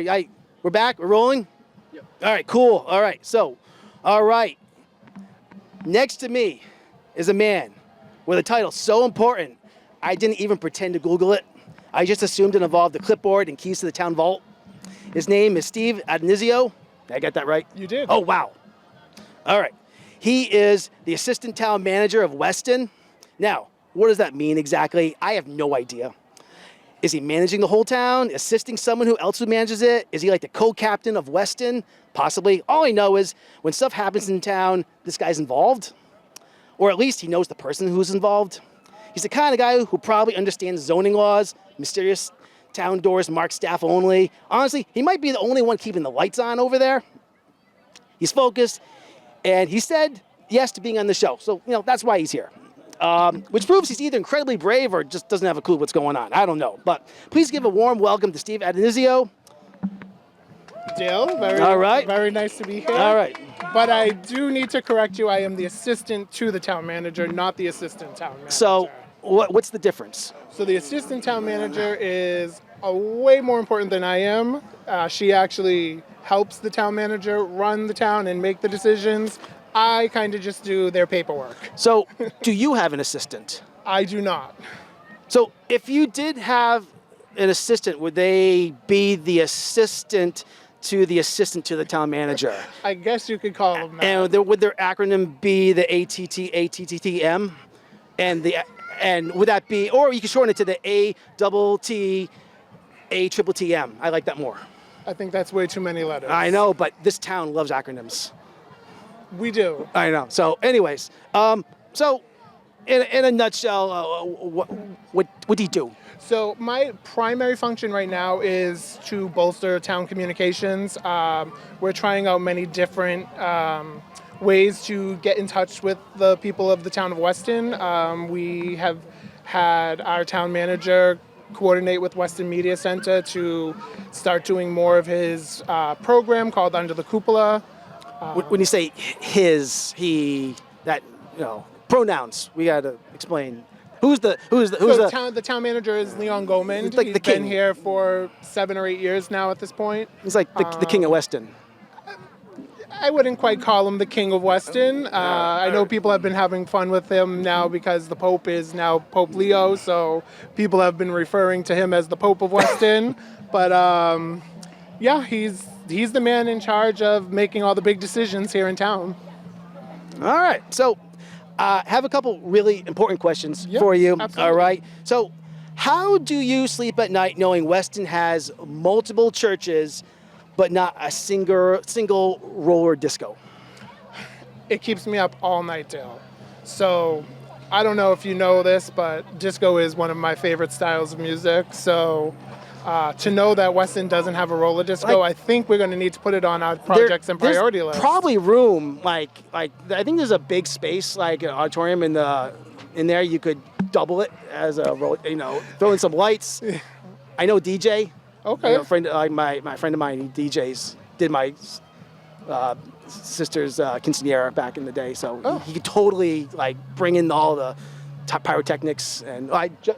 right. We're back. We're rolling? Yep. All right, cool. All right. So, all right. Next to me is a man with a title so important, I didn't even pretend to Google it. I just assumed it involved the clipboard and keys to the town vault. His name is Steve Addonizio. Did I get that right? You did. Oh, wow. All right. He is the assistant town manager of Weston. Now, what does that mean exactly? I have no idea. Is he managing the whole town, assisting someone who else who manages it? Is he like the co-captain of Weston? Possibly. All I know is when stuff happens in town, this guy's involved. Or at least he knows the person who's involved. He's the kind of guy who probably understands zoning laws, mysterious town doors marked staff only. Honestly, he might be the only one keeping the lights on over there. He's focused, and he said yes to being on the show. So, that's why he's here. Which proves he's either incredibly brave or just doesn't have a clue what's going on. I don't know. But please give a warm welcome to Steve Addonizio. Dale, very nice to be here. All right. But I do need to correct you. I am the assistant to the town manager, not the assistant town manager. So what's the difference? So the assistant town manager is way more important than I am. She actually helps the town manager run the town and make the decisions. I kind of just do their paperwork. So do you have an assistant? I do not. So if you did have an assistant, would they be the assistant to the town manager? I guess you could call them that. And would their acronym be the ATTATTM? And would that be, or you could shorten it to the ATTATTM. I like that more. I think that's way too many letters. I know, but this town loves acronyms. We do. I know. So anyways, so in a nutshell, what do you do? So my primary function right now is to bolster town communications. We're trying out many different ways to get in touch with the people of the town of Weston. We have had our town manager coordinate with Weston Media Center to start doing more of his program called Under the Cupola. When you say his, he, that, pronouns, we got to explain. The town manager is Leon Goman. Like He's been here for 7 or 8 years now at this point. He's like the king of Weston. I wouldn't quite call him the king of Weston. I know people have been having fun with him now because the Pope is now Pope Leo, so people have been referring to him as the Pope of Weston. But yeah, he's the man in charge of making all the big decisions here in town. All right, so have a couple really important questions for you. Absolutely. All right, so how do you sleep at night knowing Weston has multiple churches but not a single roller disco? It keeps me up all night, Dale. So I don't know if you know this, but disco is one of my favorite styles of music. So to know that Weston doesn't have a roller disco, I think we're going to need to put it on our projects and priority list. Probably room, like I think there's a big space, like an auditorium in there. You could double it as a throw in some lights. I know DJ. Okay. My friend of mine, he DJs, did my sister's quinceanera back in the day, so he could totally bring in all the pyrotechnics. And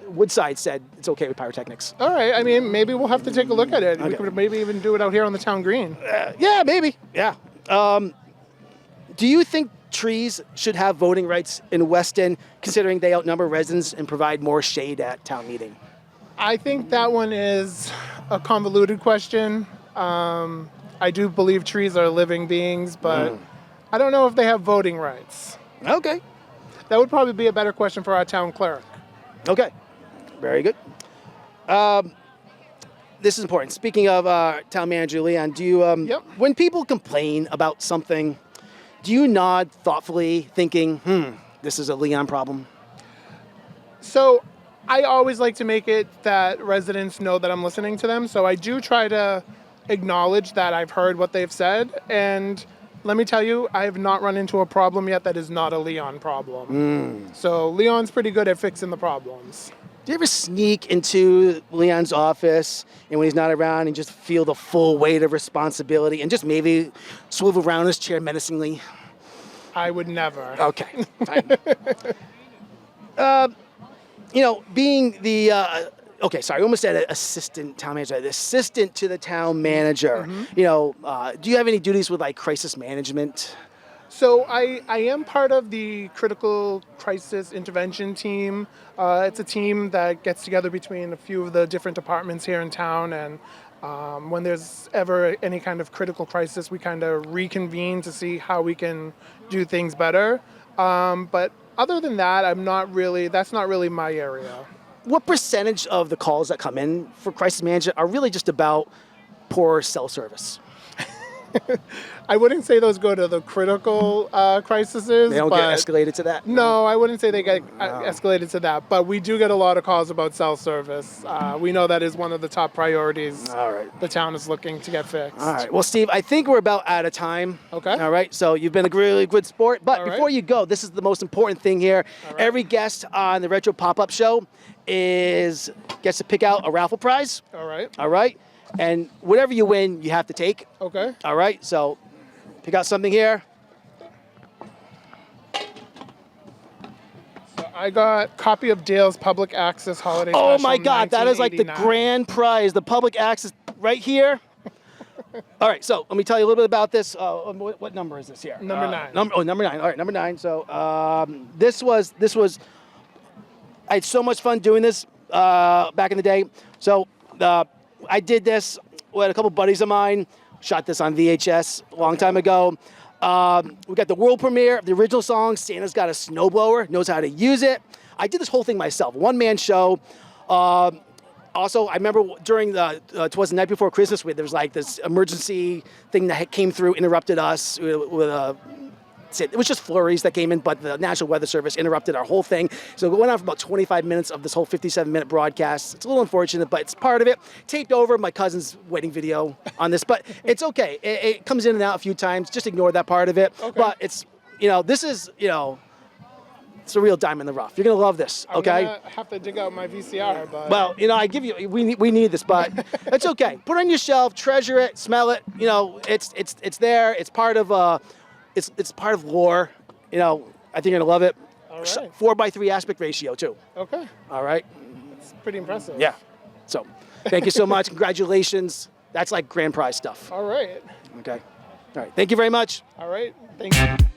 Woodside said it's okay with pyrotechnics. All right. I mean, maybe we'll have to take a look at it. Okay. We could maybe even do it out here on the town green. Yeah, maybe. Yeah. Do you think trees should have voting rights in Weston, considering they outnumber residents and provide more shade at town meeting? I think that one is a convoluted question. I do believe trees are living beings, but I don't know if they have voting rights. Okay. That would probably be a better question for our town clerk. Okay. Very good. This is important. Speaking of town manager Leon, do you, when people complain about something, do you nod thoughtfully thinking, this is a Leon problem? So I always like to make it that residents know that I'm listening to them. So I do try to acknowledge that I've heard what they've said. And let me tell you, I have not run into a problem yet that is not a Leon problem. So Leon's pretty good at fixing the problems. Do you ever sneak into Leon's office and when he's not around and just feel the full weight of responsibility and just maybe swivel around his chair menacingly? I would never. Okay. Fine. Being the okay, sorry, I almost said assistant town manager. The assistant to the town manager. Mm-hmm. You know, do you have any duties with like crisis management? So I am part of the critical crisis intervention team. It's a team that gets together between a few of the different departments here in town, and when there's ever any kind of critical crisis, we kind of reconvene to see how we can do things better. But other than that, that's not really my area. What percentage of the calls that come in for crisis management are really just about poor cell service? I wouldn't say those go to the critical crises. They don't get but escalated to that? No, I wouldn't say they get escalated to that. But we do get a lot of calls about cell service. We know that is one of the top priorities. All right. The town is looking to get fixed. All right. Well, Steve, I think we're about out of time. Okay. All right. So you've been a really good sport. But All right. before you go, this is the most important thing here. All right. Every guest on the Retro Pop-Up Show gets to pick out a raffle prize. All right. All right. And whatever you win, you have to take. Okay. All right. So pick out something here. So I got copy of Dale's public access holiday. Oh special, my God, that is like the 1989. grand prize, the public access right here. All right, so let me tell you a little bit about this. What number is this here? Number 9. Number 9. All right, number 9. So this was. I had so much fun doing this back in the day. So I did this with a couple buddies of mine. Shot this on VHS a long time ago. We got the world premiere of the original song. Santa's Got a Snowblower, knows how to use it. I did this whole thing myself, one-man show. Also, I remember during twas the night before Christmas, there was like this emergency thing that came through, interrupted us with it was just flurries that came in, but the National Weather Service interrupted our whole thing. So it went on for about 25 minutes of this whole 57-minute broadcast. It's a little unfortunate, but it's part of it. Taped over my cousin's wedding video on this, but it's okay. It comes in and out a few times. Just ignore that part of it. Okay. But it's, this is, it's a real diamond in the rough. You're going to love this, okay? I'm going to have to dig out my VCR, but... Well, I give you, we need this, but it's okay. Put it on your shelf, treasure it, smell it. It's there. It's part of... It's part of lore, I think you're gonna love it. All right. 4:3 aspect ratio too. Okay. All right. It's pretty impressive. Yeah. So, thank you so much. Congratulations. That's like grand prize stuff. All right. Okay. All right. Thank you very much. All right. Thank you.